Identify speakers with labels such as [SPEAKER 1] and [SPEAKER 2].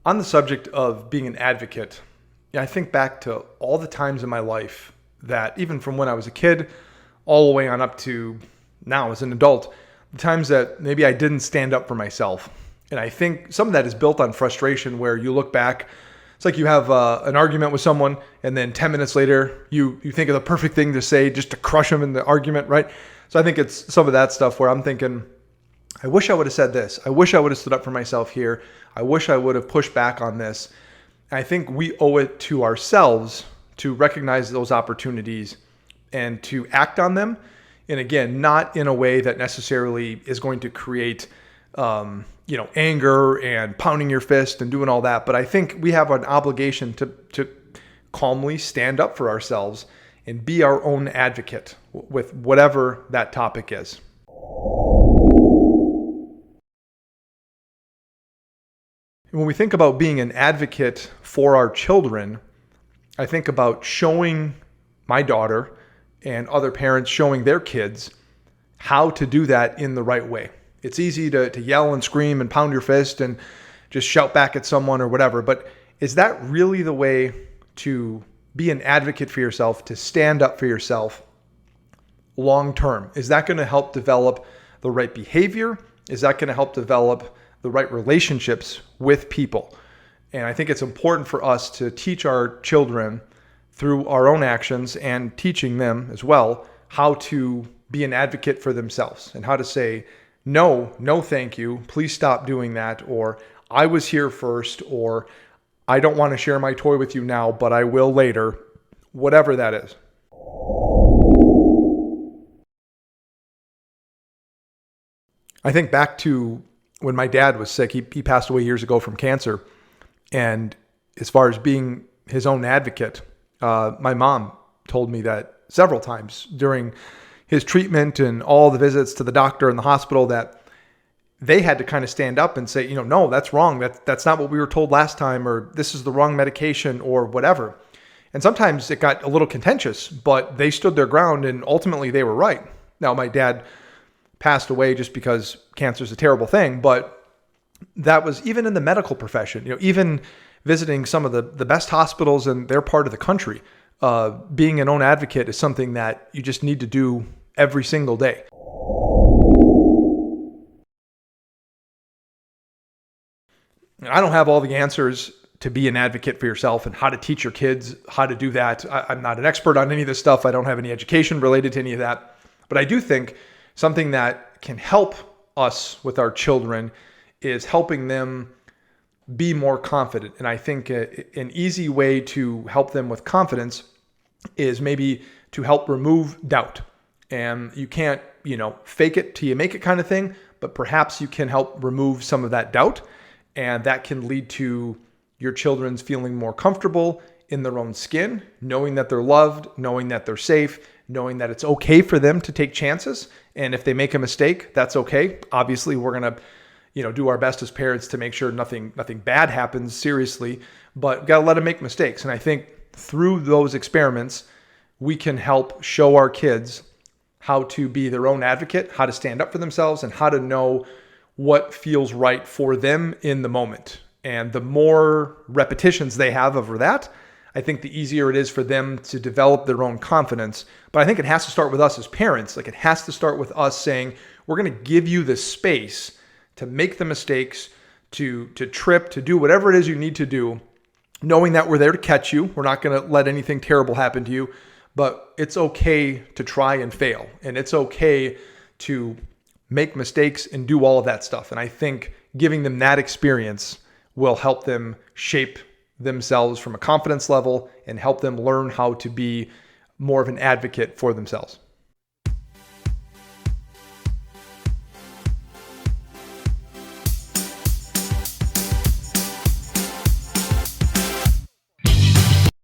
[SPEAKER 1] On the subject of being an advocate, I think back to all the times in my life that, even from when I was a kid all the way on up to now as an adult, the times that maybe I didn't stand up for myself. And I think some of that is built on frustration, where you look back, it's like you have an argument with someone, and then 10 minutes later, you think of the perfect thing to say just to crush them in the argument, right? So I think it's some of that stuff where I'm thinking, I wish I would have said this. I wish I would have stood up for myself here. I wish I would have pushed back on this. I think we owe it to ourselves to recognize those opportunities and to act on them. And again, not in a way that necessarily is going to create, anger and pounding your fist and doing all that. But I think we have an obligation to calmly stand up for ourselves and be our own advocate with whatever that topic is. When we think about being an advocate for our children, I think about showing my daughter and other parents showing their kids how to do that in the right way. It's easy to yell and scream and pound your fist and just shout back at someone or whatever, but is that really the way to be an advocate for yourself, to stand up for yourself long term? Is that going to help develop the right behavior? Is that going to help develop the right relationships with people? And I think it's important for us to teach our children through our own actions and teaching them as well how to be an advocate for themselves and how to say, no, thank you. Please stop doing that. Or I was here first, or I don't want to share my toy with you now, but I will later, whatever that is. I think back to when my dad was sick. He passed away years ago from cancer. And as far as being his own advocate, my mom told me that several times during his treatment and all the visits to the doctor and the hospital, that they had to kind of stand up and say, no, that's wrong. That's not what we were told last time, or this is the wrong medication or whatever. And sometimes it got a little contentious, but they stood their ground and ultimately they were right. Now, my dad passed away just because cancer is a terrible thing, but that was even in the medical profession, even visiting some of the best hospitals in their part of the country. Being an own advocate is something that you just need to do every single day. I don't have all the answers to be an advocate for yourself and how to teach your kids how to do that. I'm not an expert on any of this stuff. I don't have any education related to any of that. But I do think something that can help us with our children is helping them be more confident. And I think an easy way to help them with confidence is maybe to help remove doubt. And you can't, fake it till you make it kind of thing, but perhaps you can help remove some of that doubt. And that can lead to your children's feeling more comfortable in their own skin, knowing that they're loved, knowing that they're safe, knowing that it's okay for them to take chances. And if they make a mistake, that's okay. Obviously, we're going to do our best as parents to make sure nothing bad happens seriously, but got to let them make mistakes. And I think through those experiments, we can help show our kids how to be their own advocate, how to stand up for themselves, and how to know what feels right for them in the moment. And the more repetitions they have over that, I think the easier it is for them to develop their own confidence. But I think it has to start with us as parents. Like, it has to start with us saying, we're going to give you the space to make the mistakes, to trip, to do whatever it is you need to do, knowing that we're there to catch you. We're not going to let anything terrible happen to you, but it's okay to try and fail. And it's okay to make mistakes and do all of that stuff. And I think giving them that experience will help them shape themselves from a confidence level and help them learn how to be more of an advocate for themselves.